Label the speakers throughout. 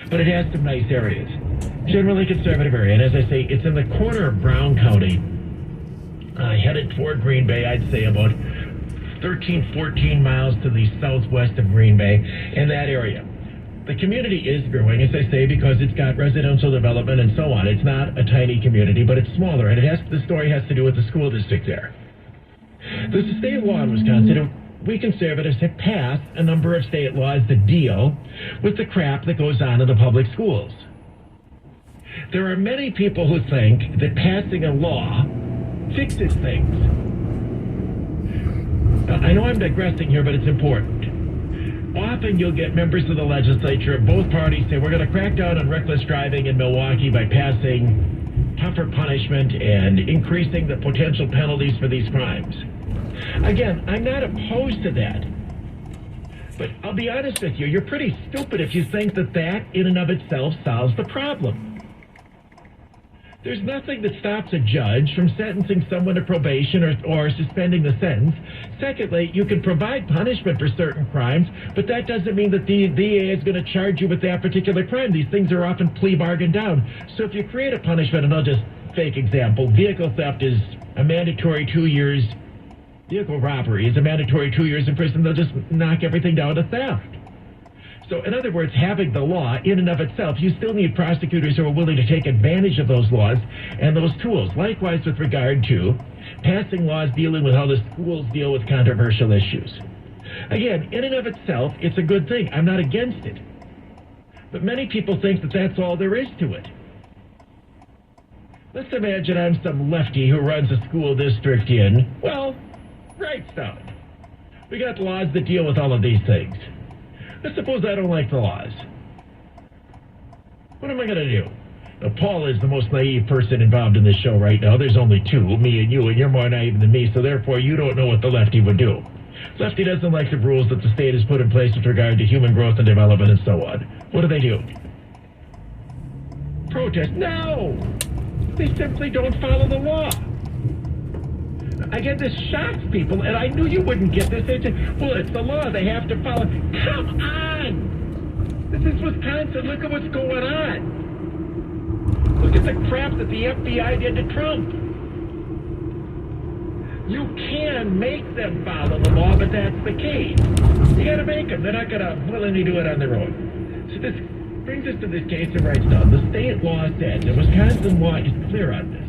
Speaker 1: but it has some nice areas. Generally conservative area, and as I say, it's in the corner of Brown County, headed toward Green Bay. I'd say about 13, 14 miles to the southwest of Green Bay, in that area. The community is growing, as I say, because it's got residential development and so on. It's not a tiny community, but it's smaller, and the story has to do with the school district there. There's a state law in Wisconsin. We conservatives have passed a number of state laws that deal with the crap that goes on in the public schools. There are many people who think that passing a law fixes things. I know I'm digressing here, but it's important. Often you'll get members of the legislature of both parties say, we're going to crack down on reckless driving in Milwaukee by passing tougher punishment and increasing the potential penalties for these crimes. Again, I'm not opposed to that. But I'll be honest with you, you're pretty stupid if you think that that in and of itself solves the problem. There's nothing that stops a judge from sentencing someone to probation or suspending the sentence. Secondly, you can provide punishment for certain crimes, but that doesn't mean that the DA is going to charge you with that particular crime. These things are often plea bargained down. So if you create a punishment, and I'll just fake example, vehicle theft is a mandatory 2 years, vehicle robbery is a mandatory 2 years in prison, they'll just knock everything down to theft. So, in other words, having the law in and of itself, you still need prosecutors who are willing to take advantage of those laws and those tools. Likewise, with regard to passing laws dealing with how the schools deal with controversial issues. Again, in and of itself, it's a good thing. I'm not against it. But many people think that that's all there is to it. Let's imagine I'm some lefty who runs a school district in, well, Wrightstown. We got laws that deal with all of these things. Let's suppose I don't like the laws. What am I going to do? Now, Paul is the most naive person involved in this show right now. There's only two, me and you, and you're more naive than me, so therefore you don't know what the lefty would do. Lefty doesn't like the rules that the state has put in place with regard to human growth and development and so on. What do? Protest? No! They simply don't follow the law. Again, this shocks people, and I knew you wouldn't get this. They say, well, it's the law. They have to follow. Come on! This is Wisconsin. Look at what's going on. Look at the crap that the FBI did to Trump. You can make them follow the law, but that's the case. You got to make them. They're not going to willingly do it on their own. So this brings us to this case of Wrightstown. The state law says, and Wisconsin law is clear on this.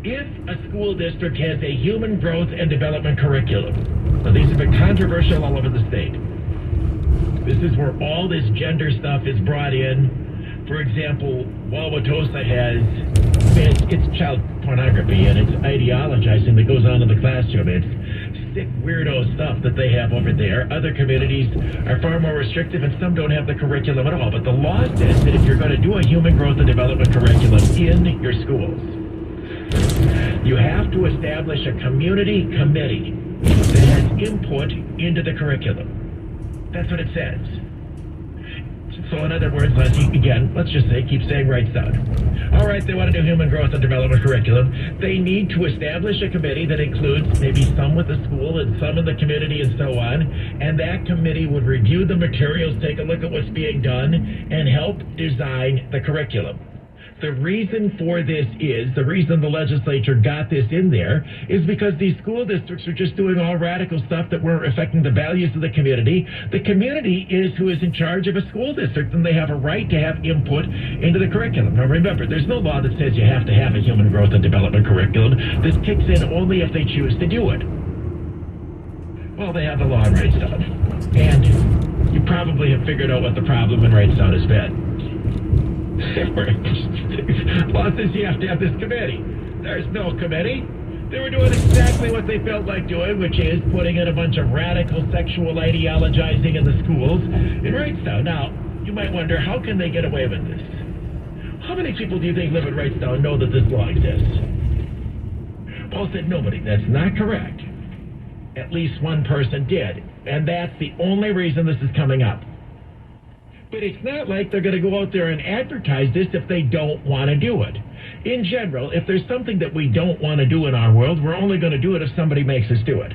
Speaker 1: If a school district has a human growth and development curriculum, now these have been controversial all over the state. This is where all this gender stuff is brought in. For example, Wauwatosa has, it's child pornography and it's ideologizing that goes on in the classroom. It's sick, weirdo stuff that they have over there. Other communities are far more restrictive and some don't have the curriculum at all. But the law says that if you're going to do a human growth and development curriculum in your schools, you have to establish a community committee that has input into the curriculum. That's what it says. So in other words, let's just say, keep saying Wrightstown. All right, they want to do human growth and development curriculum. They need to establish a committee that includes maybe some with the school and some in the community and so on. And that committee would review the materials, take a look at what's being done, and help design the curriculum. The reason for this is, the reason the legislature got this in there is because these school districts are just doing all radical stuff that were affecting the values of the community. The community is who is in charge of a school district, and they have a right to have input into the curriculum. Now remember, there's no law that says you have to have a human growth and development curriculum. This kicks in only if they choose to do it. Well, they have the law in Wrightstown. And you probably have figured out what the problem in Wrightstown has been. Law says you have to have this committee. There's no committee. They were doing exactly what they felt like doing, which is putting in a bunch of radical sexual ideologizing in the schools in Wrightstown. Now, you might wonder, how can they get away with this? How many people do you think live in Wrightstown know that this law exists? Paul said nobody. That's not correct. At least one person did. And that's the only reason this is coming up. But it's not like they're going to go out there and advertise this if they don't want to do it. In general, if there's something that we don't want to do in our world, we're only going to do it if somebody makes us do it.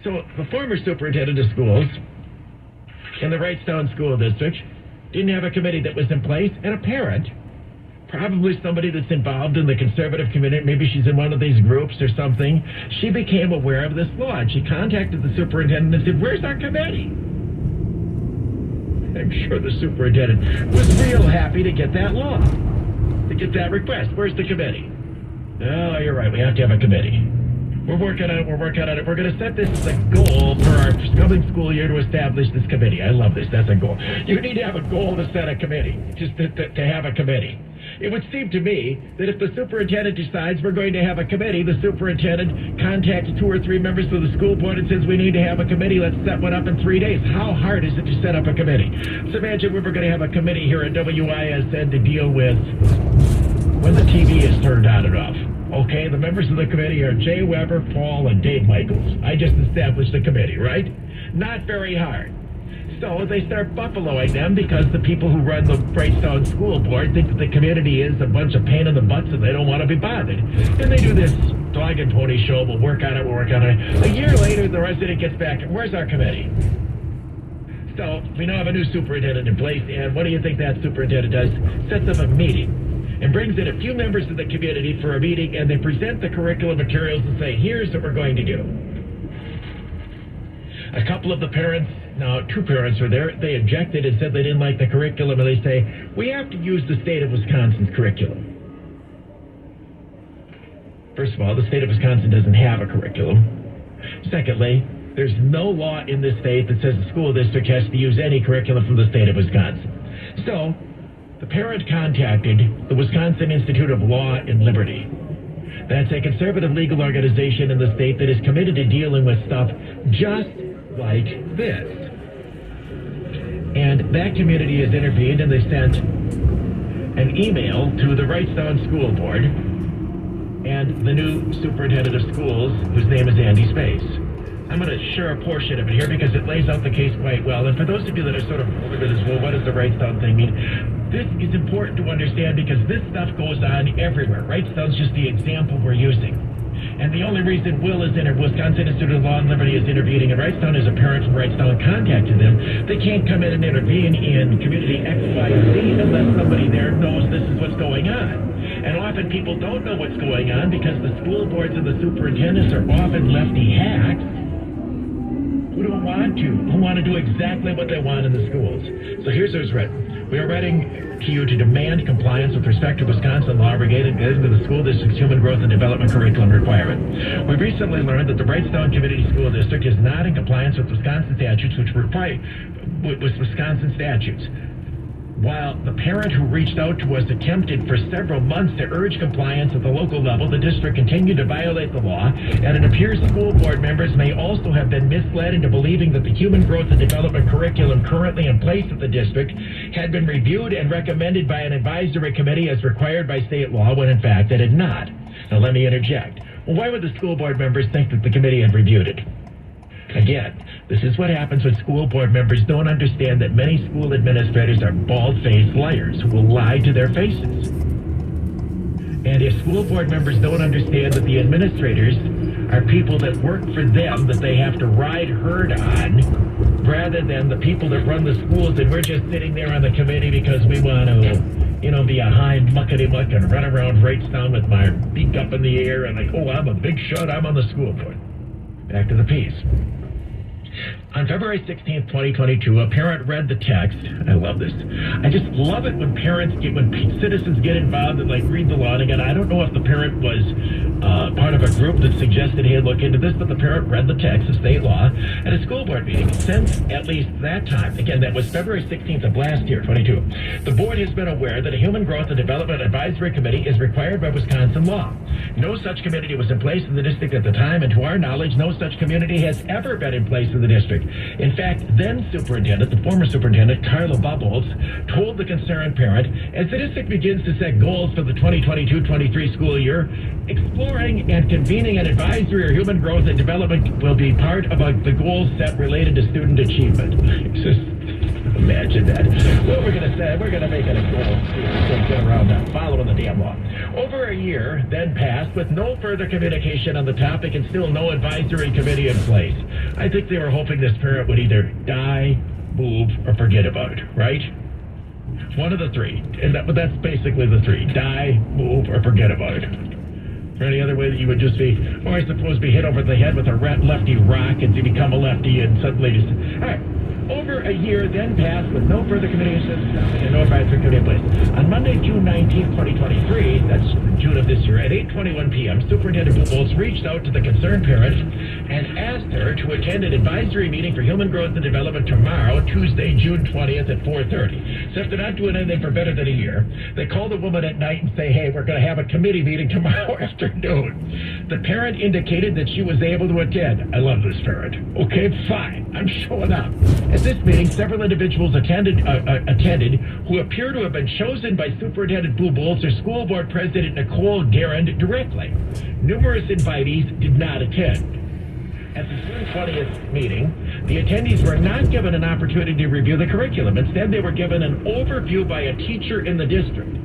Speaker 1: So the former superintendent of schools in the Wrightstown School District didn't have a committee that was in place, and a parent, probably somebody that's involved in the conservative community, maybe she's in one of these groups or something, she became aware of this law, and she contacted the superintendent and said, where's our committee? I'm sure the superintendent was real happy to get that law, to get that request. Where's the committee? Oh, you're right, we have to have a committee. We're working on it. We're going to set this as a goal for our coming school year to establish this committee. I love this. That's a goal. You need to have a goal to set a committee, just to have a committee. It would seem to me that if the superintendent decides we're going to have a committee, the superintendent contacts 2 or 3 members of the school board and says we need to have a committee. Let's set one up in 3 days. How hard is it to set up a committee? So imagine we were going to have a committee here at WISN to deal with when the TV is turned on and off. Okay, the members of the committee are Jay Weber, Paul, and Dave Michaels. I just established a committee, right? Not very hard. So they start buffaloing them because the people who run the Brightstone School Board think that the community is a bunch of pain in the butts and they don't want to be bothered. And they do this dog and pony show. We'll work on it, we'll work on it. A year later, the resident gets back. Where's our committee? So we now have a new superintendent in place, and what do you think that superintendent does? Sets up a meeting and brings in a few members of the community for a meeting, and they present the curriculum materials and say, here's what we're going to do. A couple of the parents, now 2 parents were there, they objected and said they didn't like the curriculum, and they say, we have to use the state of Wisconsin's curriculum. First of all, the state of Wisconsin doesn't have a curriculum. Secondly, there's no law in this state that says the school district has to use any curriculum from the state of Wisconsin. So, the parent contacted the Wisconsin Institute of Law and Liberty. That's a conservative legal organization in the state that is committed to dealing with stuff just like this. And that community has intervened, and they sent an email to the Brightstone School Board and the new superintendent of schools, whose name is Andy Space. I'm going to share a portion of it here because it lays out the case quite well. And for those of you that are sort of over this, well, what does the Brightstone thing mean? This is important to understand because this stuff goes on everywhere. Brightstone's just the example we're using. And the only reason Wisconsin Institute of Law and Liberty is intervening in Brightstone is a parent from Brightstone contacted them. They can't come in and intervene in community X, Y, Z unless somebody there knows this is what's going on. And often people don't know what's going on because the school boards and the superintendents are often lefty hacks who don't want to, who want to do exactly what they want in the schools. So here's what's written. We are writing to you to demand compliance with respect to Wisconsin law relating to the school district's human growth and development curriculum requirement. We recently learned that the Brightstone Community School District is not in compliance with Wisconsin statutes, which require with Wisconsin statutes. While the parent who reached out to us attempted for several months to urge compliance at the local level, the district continued to violate the law, and it appears school board members may also have been misled into believing that the human growth and development curriculum currently in place at the district had been reviewed and recommended by an advisory committee as required by state law, when in fact it had not. Now let me interject. Well, why would the school board members think that the committee had reviewed it? Again, this is what happens when school board members don't understand that many school administrators are bald-faced liars who will lie to their faces. And if school board members don't understand that the administrators are people that work for them, that they have to ride herd on, rather than the people that run the schools, and we're just sitting there on the committee because we want to, be a high muckety-muck and run around Brightstone with my beak up in the air and like, oh, I'm a big shot, I'm on the school board. Back to the piece. On February 16th, 2022, a parent read the text. I love this. I just love it when citizens get involved and read the law. And again, I don't know if the parent was part of a group that suggested he had look into this, but the parent read the text of state law at a school board meeting. Since at least that time, again, that was February 16th of last year, 22, the board has been aware that a Human Growth and Development Advisory Committee is required by Wisconsin law. No such committee was in place in the district at the time, and to our knowledge, no such community has ever been in place in the district. In fact, then superintendent, the former superintendent, Carla Bubbles, told the concerned parent, as the district begins to set goals for the 2022-23 school year, exploring and convening an advisory or human growth and development will be part of the goals set related to student achievement. Just imagine that. What we're going to say, we're going to make it a goal. Get around that, following the damn law. Over a year then passed with no further communication on the topic and still no advisory committee in place. I think they were hoping this parent would either die, move, or forget about it, right? One of the three. And that's basically the three. Die, move, or forget about it. Or any other way that you would just be, or I suppose be hit over the head with a lefty rock and to become a lefty and suddenly just... All right. Over a year then passed with no further committee assistance and no advisory committee in place. On Monday, June 19, 2023, that's June of this year, at 8:21 p.m., Superintendent Bubolz reached out to the concerned parent and asked her to attend an advisory meeting for human growth and development tomorrow, Tuesday, June 20th at 4:30. So if they're not doing anything for better than a year, they call the woman at night and say, hey, we're going to have a committee meeting tomorrow afternoon. The parent indicated that she was able to attend. I love this parent. Okay, fine. I'm showing up. At this meeting, several individuals attended who appear to have been chosen by Superintendent Bubolz or School Board President Nicole Garand directly. Numerous invitees did not attend. At the June 20th meeting, the attendees were not given an opportunity to review the curriculum. Instead, they were given an overview by a teacher in the district.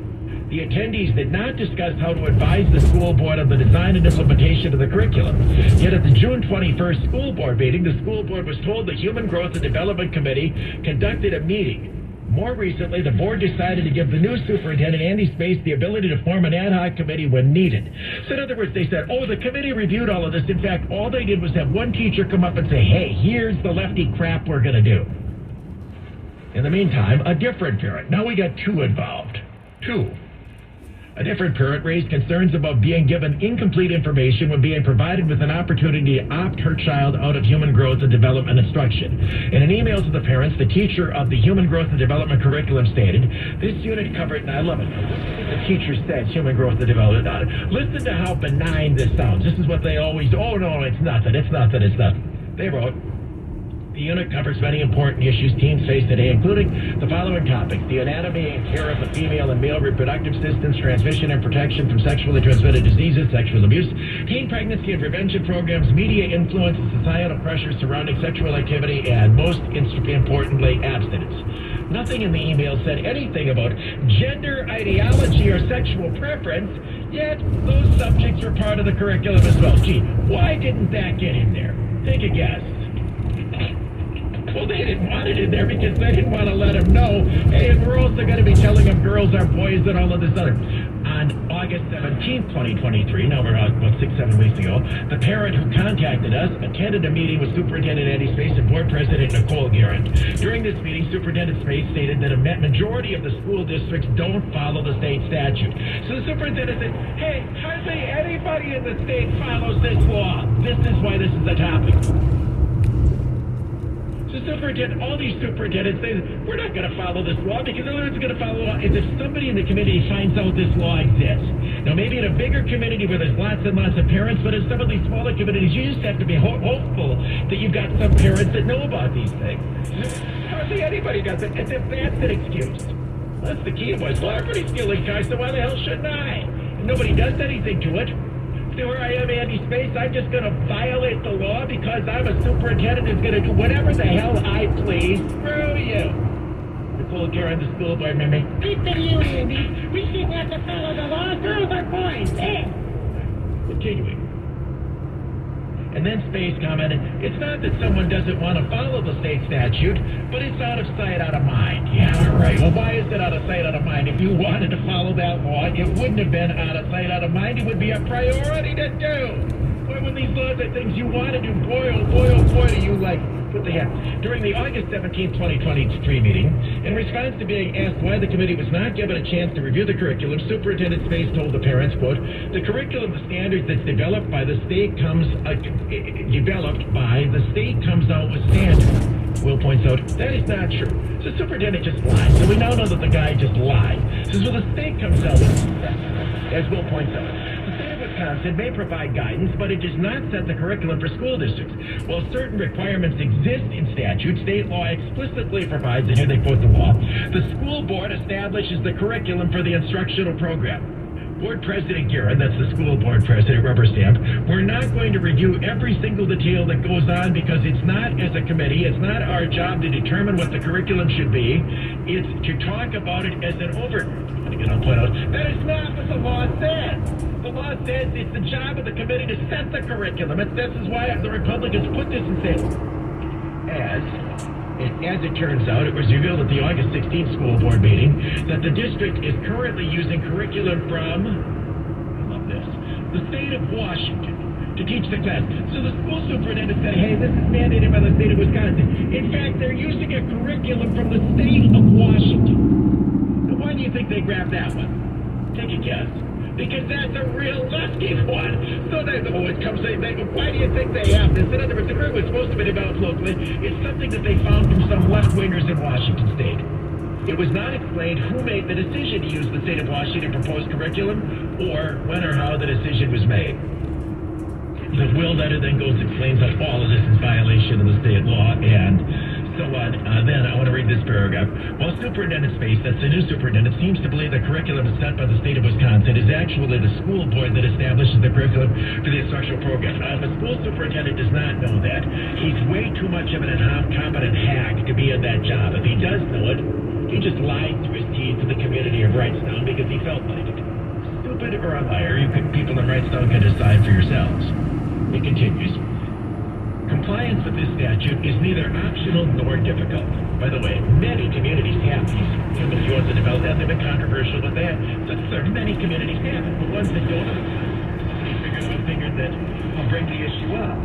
Speaker 1: The attendees did not discuss how to advise the school board on the design and implementation of the curriculum. Yet at the June 21st school board meeting, the school board was told the Human Growth and Development Committee conducted a meeting. More recently, the board decided to give the new superintendent, Andy Space, the ability to form an ad hoc committee when needed. So in other words, they said, oh, the committee reviewed all of this. In fact, all they did was have one teacher come up and say, hey, here's the lefty crap we're going to do. In the meantime, a different parent. Now we got two involved. Two. A different parent raised concerns about being given incomplete information when being provided with an opportunity to opt her child out of human growth and development instruction. In an email to the parents, the teacher of the human growth and development curriculum stated, this unit covered, and I love it, the teacher says human growth and development. Listen to how benign this sounds. This is what they always, oh no, it's nothing, it's nothing, it's nothing. They wrote, the unit covers many important issues teens face today, including the following topics: the anatomy and care of the female and male reproductive systems, transmission and protection from sexually transmitted diseases, sexual abuse, teen pregnancy and prevention programs, media influence and societal pressures surrounding sexual activity, and most importantly, abstinence. Nothing in the email said anything about gender ideology or sexual preference, yet those subjects were part of the curriculum as well. Gee, why didn't that get in there? Take a guess. Well, they didn't want it in there because they didn't want to let them know, hey, and we're also going to be telling them girls are boys and all of this other. On August 17th, 2023, now we're about 6-7 weeks ago, the parent who contacted us attended a meeting with Superintendent Andy Space and Board President Nicole Garand. During this meeting, Superintendent Space stated that a majority of the school districts don't follow the state statute. So the superintendent said, hey, hardly anybody in the state follows this law. This is why this is a topic. So superintendent, all these superintendents say, we're not going to follow this law because the only one's going to follow the law is if somebody in the community finds out this law exists. Now, maybe in a bigger community where there's lots and lots of parents, but in some of these smaller communities, you just have to be hopeful that you've got some parents that know about these things. Hardly anybody does it, as if that's an excuse. That's the key, boys. Well, I'm pretty skilled guy, so why the hell shouldn't I? And nobody does anything to it. Here I am, Andy Space. I'm just going to violate the law because I'm a superintendent who's going to do whatever the hell I please. Screw you. Nicole Garand, the school board member. Good for you, Andy. We shouldn't have to follow the law. Girls are boys. Eh? Continuing. And then Space commented, it's not that someone doesn't want to follow the state statute, but it's out of sight, out of mind. Yeah, right. Well, why is it out of sight, out of mind? If you wanted to follow that law, it wouldn't have been out of sight, out of mind. It would be a priority to do. Boy, when these laws are things you want to do, boy, oh boy, oh boy, do you like put the hand. During the August 17, 2023 meeting, in response to being asked why the committee was not given a chance to review the curriculum, Superintendent Space told the parents, quote, the curriculum, the standards that's developed by the state comes out with standards. Will points out, that is not true. So the superintendent just lied. So we now know that the guy just lied. Says, well, the state comes out with standards. As Will points out, Wisconsin may provide guidance, but it does not set the curriculum for school districts. While certain requirements exist in statute, state law explicitly provides, and here they quote the law, the school board establishes the curriculum for the instructional program. Board President Garand, that's the school board president, rubber stamp, we're not going to review every single detail that goes on because it's not, as a committee, it's not our job to determine what the curriculum should be. It's to talk about it as an I'll point out, that is not what the law says. The law says it's the job of the committee to set the curriculum. This is why the Republicans put this in as As it turns out, it was revealed at the August 16th school board meeting that the district is currently using curriculum from, I love this, the state of Washington to teach the class. So the school superintendent said, hey, this is mandated by the state of Wisconsin. In fact, they're using a curriculum from the state of Washington. Now, why do you think they grabbed that one? Take a guess. Because that's a real lucky one. So they, it comes, why do you think they have this? In other words, the group was supposed to be developed locally. It's something that they found from some left-wingers in Washington State. It was not explained who made the decision to use the state of Washington proposed curriculum, or when or how the decision was made. The will letter then goes and explains that all of this is violation of the state law, and so on. Then I want to read this paragraph. While Superintendent Space, that's the new superintendent, seems to believe the curriculum is set by the state of Wisconsin, it is actually the school board that establishes the curriculum for the instructional program. The school superintendent does not know that. He's way too much of an incompetent hack to be in that job. If he does know it, he just lied through his teeth to the community of Wrightstown because he felt like it. Stupid or a liar, people in Wrightstown can decide for yourselves. It continues. Compliance with this statute is neither optional nor difficult. By the way, many communities have these. Some of you ones that developed that, they've been controversial, but many communities have it. The ones that don't, they figured that will bring the issue up.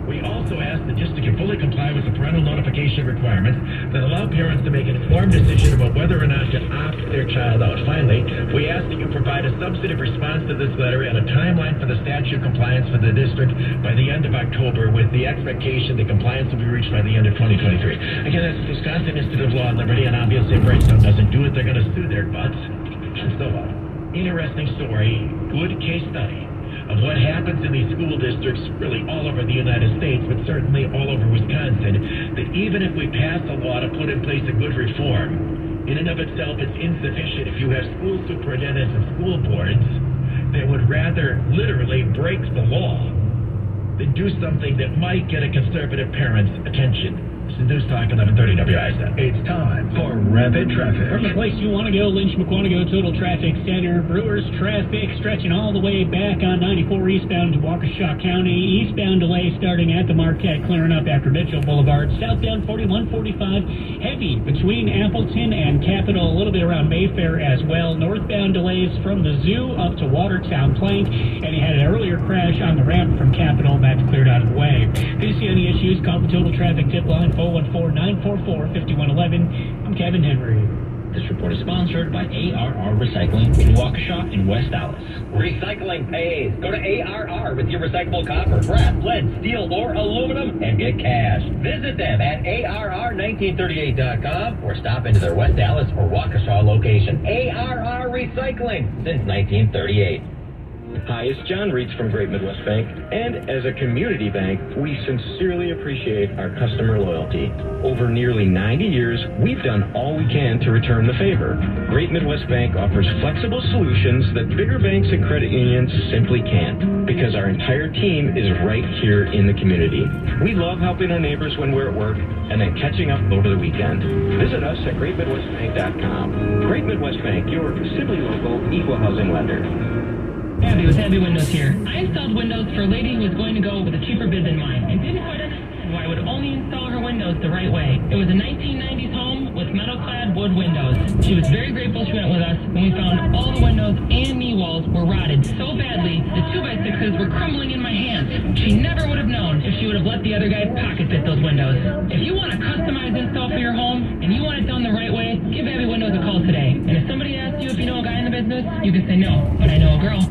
Speaker 1: We also ask the district to fully comply with the parental notification requirements that allow parents to make an informed decision about whether or not to opt their child out. Finally, we ask that you provide a substantive response to this letter and a timeline for the statute compliance for the district by the end of October, with the expectation that compliance will be reached by the end of 2023. Again, that's the Wisconsin Institute of Law and Liberty, and obviously if Wrightstown doesn't do it, they're going to sue their butts, and so on. Interesting story, good case study of what happens in these school districts really all over the United States, but certainly all over Wisconsin, that even if we pass a law to put in place a good reform, in and of itself it's insufficient if you have school superintendents and school boards that would rather literally break the law than do something that might get a conservative parent's attention. This is News Talk 1130 WISN. It's time for Rapid Traffic.
Speaker 2: From the place you want to go, Lynch-McQuantico Total Traffic Center. Brewers traffic stretching all the way back on 94 eastbound to Waukesha County. Eastbound delay starting at the Marquette, clearing up after Mitchell Boulevard. Southbound 4145, heavy between Appleton and Capitol, a little bit around Mayfair as well. Northbound delays from the Zoo up to Watertown Plank, and you had an earlier crash on the ramp from Capitol. That's cleared out of the way. If you see any issues, call the Total Traffic Tip Line 414-944-5111. I'm Kevin Henry.
Speaker 3: This report is sponsored by ARR Recycling in Waukesha and West Dallas.
Speaker 4: Recycling pays. Go to ARR with your recyclable copper, brass, lead, steel, or aluminum and get cash. Visit them at ARR1938.com or stop into their West Dallas or Waukesha location. ARR Recycling since 1938.
Speaker 5: Hi, it's John Reitz from Great Midwest Bank, and as a community bank, we sincerely appreciate our customer loyalty. Over nearly 90 years, we've done all we can to return the favor. Great Midwest Bank offers flexible solutions that bigger banks and credit unions simply can't, because our entire team is right here in the community. We love helping our neighbors when we're at work, and then catching up over the weekend. Visit us at greatmidwestbank.com. Great Midwest Bank, your simply local equal housing lender.
Speaker 6: Abby with Abby Windows here. I installed windows for a lady who was going to go with a cheaper bid than mine and didn't quite understand why I would only install her windows the right way. It was a 1990s home with metal-clad wood windows. She was very grateful she went with us when we found all the windows and knee walls were rotted so badly the 2x6s were crumbling in my hands. She never would have known if she would have let the other guy pocket fit those windows. If you want a customized install for your home and you want it done the right way, give Abby Windows a call today. And if somebody asks you if you know a guy in the business, you can say no, but I know a girl.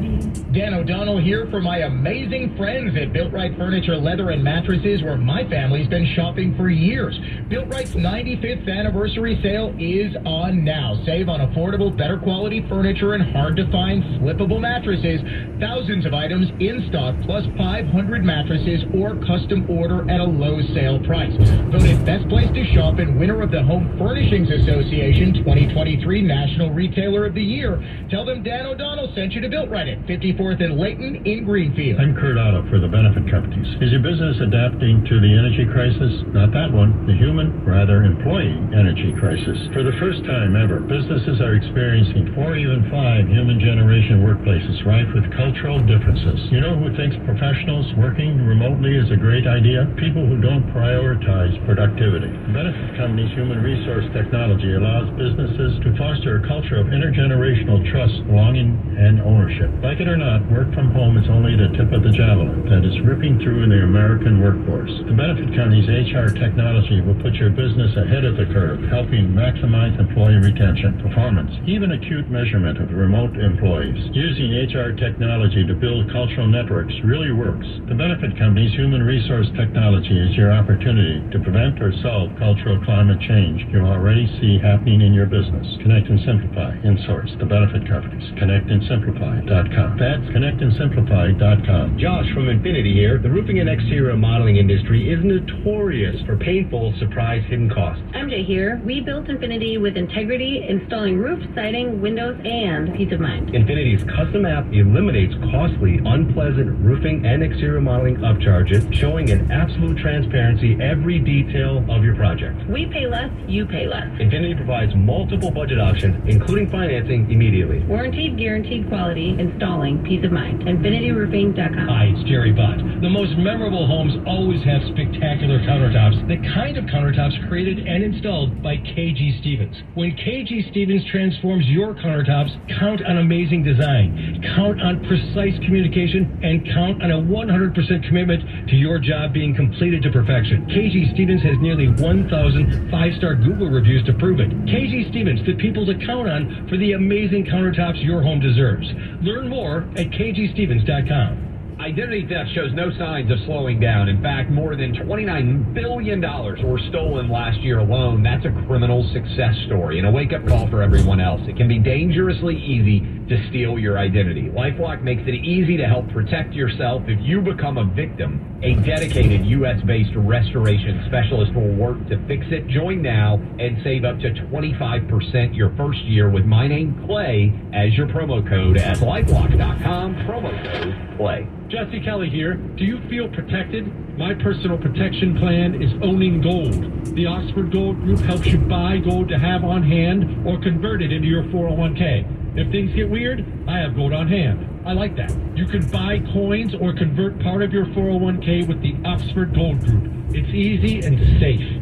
Speaker 7: Dan O'Donnell here for my amazing friends at Built Right Furniture, Leather, and Mattresses, where my family's been shopping for years. Built Right's 95th anniversary sale is on now. Save on affordable, better quality furniture and hard-to-find flippable mattresses. Thousands of items in stock, plus 500 mattresses or custom order at a low sale price. Voted best place to shop and winner of the Home Furnishings Association 2023 National Retailer of the Year. Tell them Dan O'Donnell sent you to Built Right at 54 24th and Layton in Greenfield.
Speaker 8: I'm Kurt Otto for the benefit companies. Is your business adapting to the energy crisis? Not that one. The human, rather employee energy crisis. For the first time ever, businesses are experiencing 4, even 5 human generation workplaces rife with cultural differences. You know who thinks professionals working remotely is a great idea? People who don't prioritize productivity. The benefit company's human resource technology allows businesses to foster a culture of intergenerational trust, belonging, and ownership. Like it or not, work from home is only the tip of the javelin that is ripping through the American workforce. The benefit company's HR technology will put your business ahead of the curve, helping maximize employee retention, performance, even acute measurement of remote employees. Using HR technology to build cultural networks really works. The benefit company's human resource technology is your opportunity to prevent or solve cultural climate change you already see happening in your business. Connect and Simplify. Insource. The benefit companies. ConnectandSimplify.com. That's ConnectandSimplify.com.
Speaker 5: Josh from Infinity here. The roofing and exterior modeling industry is notorious for painful surprise hidden costs.
Speaker 9: MJ here. We built Infinity with integrity, installing roof, siding, windows, and peace of mind.
Speaker 5: Infinity's custom app eliminates costly, unpleasant roofing and exterior modeling upcharges, showing an absolute transparency every detail of your project.
Speaker 9: We pay less, you pay less.
Speaker 5: Infinity provides multiple budget options, including financing immediately.
Speaker 9: Warranted, guaranteed quality, installing peace of mind. InfinityRoofing.com.
Speaker 10: Hi, it's Jerry Butt. The most memorable homes always have spectacular countertops, the kind of countertops created and installed by KG Stevens. When KG Stevens transforms your countertops, count on amazing design, count on precise communication, and count on a 100% commitment to your job being completed to perfection. KG Stevens has nearly 1,000 5-star Google reviews to prove it. KG Stevens, the people to count on for the amazing countertops your home deserves. Learn more at kgstevens.com.
Speaker 11: Identity theft shows no signs of slowing down. In fact, more than $29 billion were stolen last year alone. That's a criminal success story and a wake-up call for everyone else. It can be dangerously easy to steal your identity. LifeLock makes it easy to help protect yourself if you become a victim. A dedicated U.S.-based restoration specialist will work to fix it. Join now and save up to 25% your first year with my name, Clay, as your promo code at LifeLock.com, promo code Clay.
Speaker 12: Jesse Kelly here. Do you feel protected? My personal protection plan is owning gold. The Oxford Gold Group helps you buy gold to have on hand or convert it into your 401k. If things get weird, I have gold on hand. I like that. You can buy coins or convert part of your 401k with the Oxford Gold Group. It's easy and safe.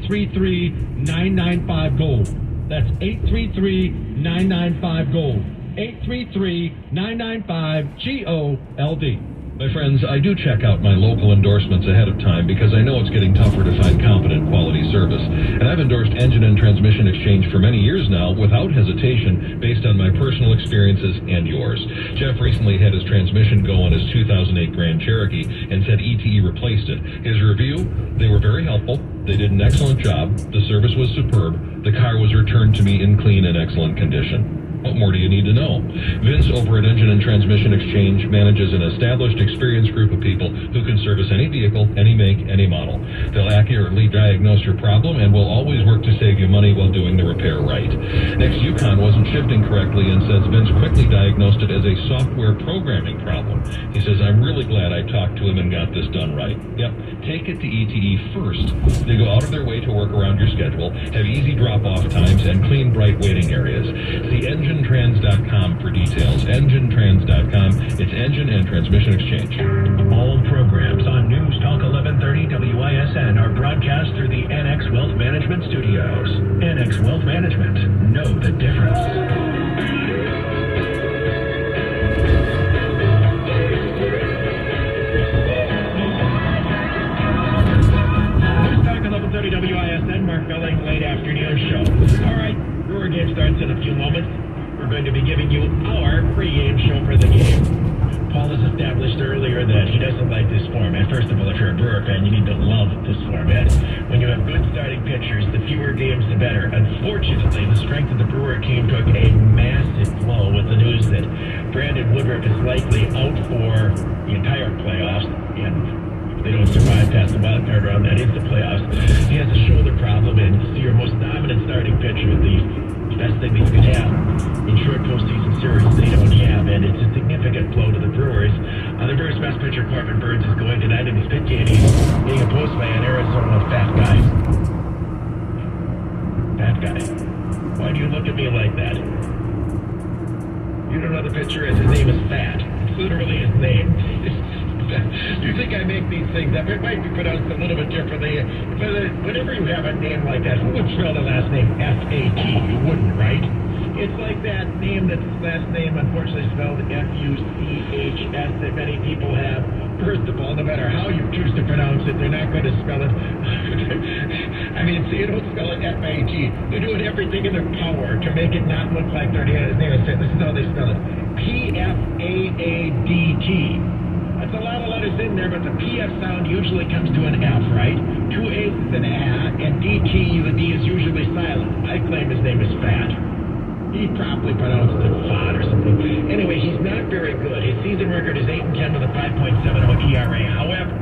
Speaker 12: 833-995-GOLD. That's 833-995-GOLD. 833-995-GOLD.
Speaker 13: My friends, I do check out my local endorsements ahead of time because I know it's getting tougher to find competent quality service. And I've endorsed Engine and Transmission Exchange for many years now without hesitation based on my personal experiences and yours. Jeff recently had his transmission go on his 2008 Grand Cherokee and said ETE replaced it. His review, they were very helpful. They did an excellent job. The service was superb. The car was returned to me in clean and excellent condition. What more do you need to know? Vince over at Engine and Transmission Exchange manages an established, experienced group of people who can service any vehicle, any make, any model. They'll accurately diagnose your problem and will always work to save you money while doing the repair right. Next Yukon wasn't shifting correctly and says Vince quickly diagnosed it as a software programming problem. He says, I'm really glad I talked to him and got this done right. Yep, take it to ETE first. They go out of their way to work around your schedule, have easy drop-off times, and clean, bright waiting areas. See EngineTrans.com for details. EngineTrans.com. It's Engine and Transmission Exchange.
Speaker 14: All programs on News Talk 1130 WISN are broadcast through the NX Wealth Management Studios. NX Wealth Management. Know the difference.
Speaker 1: WISN, Mark Belling, late afternoon show. All right, Brewer game starts in a few moments. We're going to be giving you our pregame show for the game. Paul has established earlier that he doesn't like this format. First of all, if you're a Brewer fan, you need to love this format. When you have good starting pitchers, the fewer games, the better. Unfortunately, the strength of the Brewer team took a massive blow with the news that Brandon Woodruff is likely out for the entire playoffs, and they don't survive past the wild card round, that is the playoffs. He has a shoulder problem, and your most dominant starting pitcher, the best thing that you can have in short postseason series, they don't have, and it's a significant blow to the pitcher Corbin Burns is going tonight in his pitch game. He's being opposed by an Arizona fat guy. Fat guy. Why do you look at me like that? You don't know the pitcher is. His name is Fat. It's literally his name. You think I make these things up? It might be pronounced a little bit differently. But whenever you have a name like that, who would spell the last name F-A-T? You wouldn't, right? It's like that name that's last name unfortunately spelled F-U-C-H-S that many people have. First of all, no matter how you choose to pronounce it, they're not going to spell it. I mean, see, they don't spell it F-A-T. They're doing everything in their power to make it not look like their name is fit. This is how they spell it. P-F-A-A-D-T. That's a lot of letters in there, but the PF sound usually comes to an F, right? Two A's is an A, and DT, the D is usually silent. I claim his name is Fat. He probably pronounced it Fat or something. Anyway, he's not very good. His season record is 8-10 with a 5.70 ERA. However,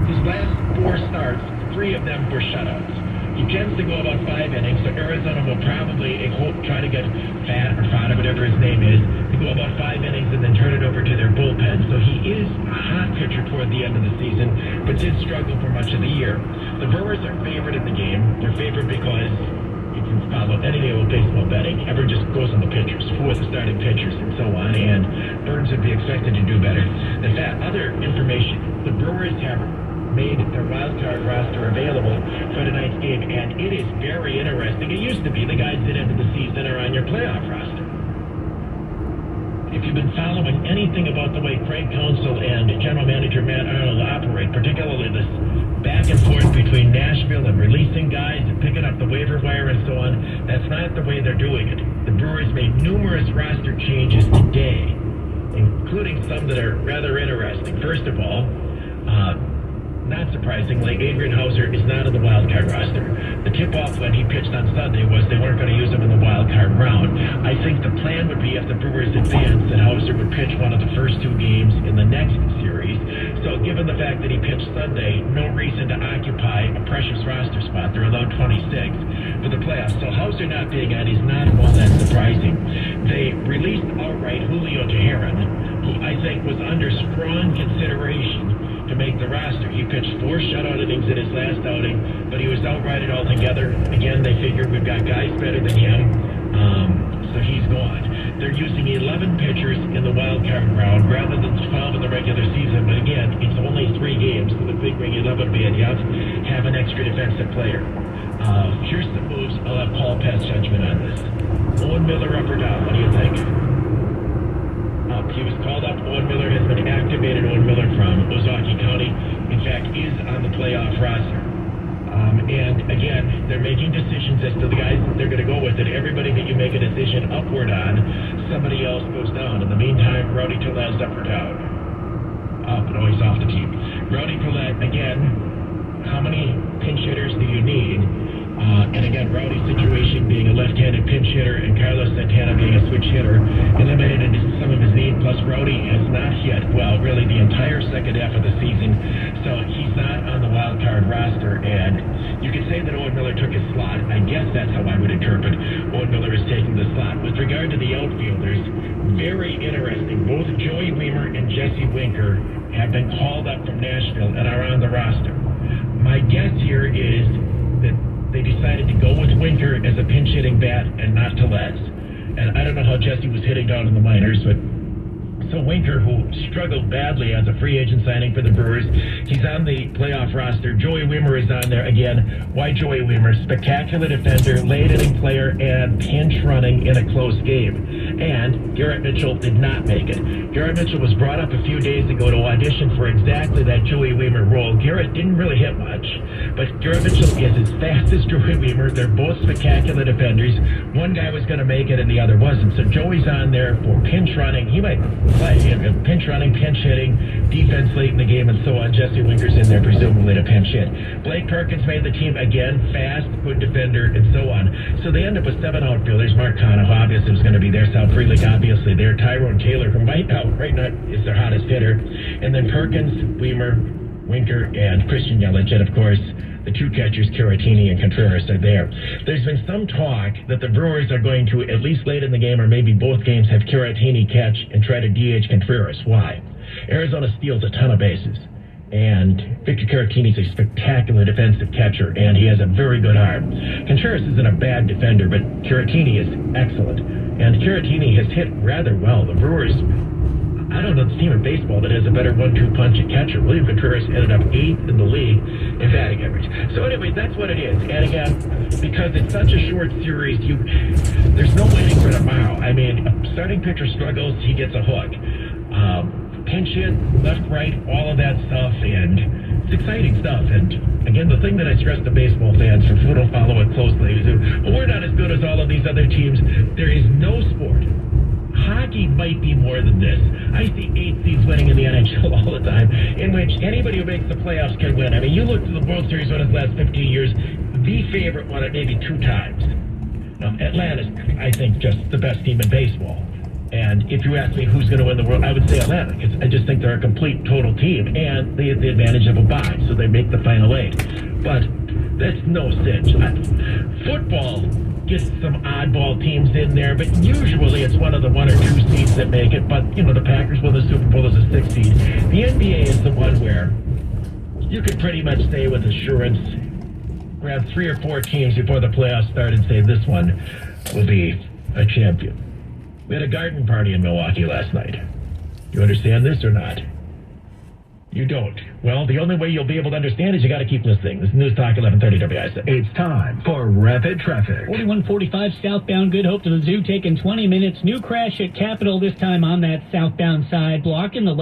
Speaker 1: his last 4 starts, 3 of them were shutouts. He tends to go about 5 innings, so Arizona will probably try to get Fat or Fata, whatever his name is, to go about 5 innings and then turn it over to their bullpen. So he is a hot pitcher toward the end of the season, but did struggle for much of the year. The Brewers are favored in the game. They're favored because you can follow any old baseball betting. Everyone just goes on the pitchers, for the starting pitchers and so on, and Burns would be expected to do better. In fact, other information, the Brewers have made their wild card roster available for tonight's game, and it is very interesting. It used to be the guys that ended the season are on your playoff roster. If you've been following anything about the way Craig Counsell and General Manager Matt Arnold operate, particularly this back and forth between Nashville and releasing guys and picking up the waiver wire and so on, that's not the way they're doing it. The Brewers made numerous roster changes today, including some that are rather interesting. First of all, not surprisingly, Adrian Hauser is not in the wild card roster. The tip-off when he pitched on Sunday was they weren't going to use him in the wild card round. I think the plan would be if the Brewers advanced that Hauser would pitch one of the first 2 games in the next series. So given the fact that he pitched Sunday, no reason to occupy a precious roster spot. They're allowed 26 for the playoffs. So Hauser not being on is not all that surprising. They released outright Julio Teheran, who I think was under strong consideration to make the roster. He pitched 4 shutout innings in his last outing, but he was outrighted altogether. Again, they figured we've got guys better than him, so he's gone. They're using 11 pitchers in the wild card round rather than 12 in the regular season, but again, it's only 3 games, so they're figuring 11 would be enough. Have an extra defensive player. Here's the moves. I'll have Paul pass judgment on this. Owen Miller up or down? What do you think? He was called up. Owen Miller has been activated. Owen Miller from Milwaukee County, in fact, is on the playoff roster. And again, they're making decisions as to the guys that they're going to go with. And everybody that you make a decision upward on, somebody else goes down. In the meantime, Rowdy Tellez up or down? Up. No, he's off the team. Rowdy Tellez, again, how many pinch hitters do you need? And again, Rowdy's situation being a left-handed pinch hitter and Carlos Santana being a switch hitter eliminated some of his need. Plus, Rowdy has not hit, well, really the entire second half of the season. So he's not on the wild card roster. And you could say that Owen Miller took his slot. I guess that's how I would interpret Owen Miller is taking the slot. With regard to the outfielders, very interesting. Both Joey Weimer and Jesse Winker have been called up from Nashville and are on the roster. My guess here is that they decided to go with Winker as a pinch-hitting bat and not Tellez. And I don't know how Jesse was hitting down in the minors, but so Winker, who struggled badly as a free agent signing for the Brewers, he's on the playoff roster. Joey Weimer is on there again. Why Joey Weimer? Spectacular defender, late-inning player, and pinch running in a close game. And Garrett Mitchell did not make it. Garrett Mitchell was brought up a few days ago to audition for exactly that Joey Weimer role. Garrett didn't really hit much, but Garrett Mitchell is as fast as Joey Weimer. They're both spectacular defenders. One guy was going to make it and the other wasn't. So Joey's on there for pinch running. He might play pinch running, pinch hitting, defense late in the game, and so on. Jesse Winker's in there presumably to pinch hit. Blake Perkins made the team again, fast, good defender, and so on. So they end up with 7 outfielders. Mark Cano obviously was going to be there. South Freelick obviously there. Tyrone Taylor, who might right now is their hottest hitter. And then Perkins, Weimer, Winker, and Christian Yelich, and of course the 2 catchers, Caratini and Contreras, are there. There's been some talk that the Brewers are going to, at least late in the game, or maybe both games, have Caratini catch and try to DH Contreras. Why? Arizona steals a ton of bases. And Victor Caratini's a spectacular defensive catcher, and he has a very good arm. Contreras isn't a bad defender, but Caratini is excellent. And Caratini has hit rather well. The Brewers, I don't know the team in baseball that has a better 1-2 punch at catcher. William Contreras ended up 8th in the league in batting average. So anyway, that's what it is. And again, because it's such a short series, there's no waiting for tomorrow. I mean, a starting pitcher struggles, he gets a hook. Pinch hit, left, right, all of that stuff, and it's exciting stuff. And again, the thing that I stress to baseball fans, for who don't follow it closely, is well, we're not as good as all of these other teams. There is no sport. Hockey might be more than this. I see 8 seeds winning in the NHL all the time, in which anybody who makes the playoffs can win. I mean, you look to the World Series winners the last 15 years, the favorite won it maybe 2 times. Now, Atlanta's, I think, just the best team in baseball. And if you ask me who's going to win the world, I would say Atlanta. I just think they're a complete, total team, and they have the advantage of a bye, so they make the final 8. But that's no cinch. Football gets some oddball teams in there, but usually it's one of the 1 or 2 seeds that make it. But, the Packers won the Super Bowl as a 6th seed. The NBA is the one where you could pretty much say with assurance, grab 3 or 4 teams before the playoffs start and say this one will be a champion. We had a garden party in Milwaukee last night. You understand this or not? You don't. Well, the only way you'll be able to understand is you got to keep listening. This is News Talk 1130 WISN.
Speaker 14: It's time for Rapid Traffic.
Speaker 2: 4145 southbound Good Hope to the Zoo, taking 20 minutes. New crash at Capitol, this time on that southbound side, blocking the left.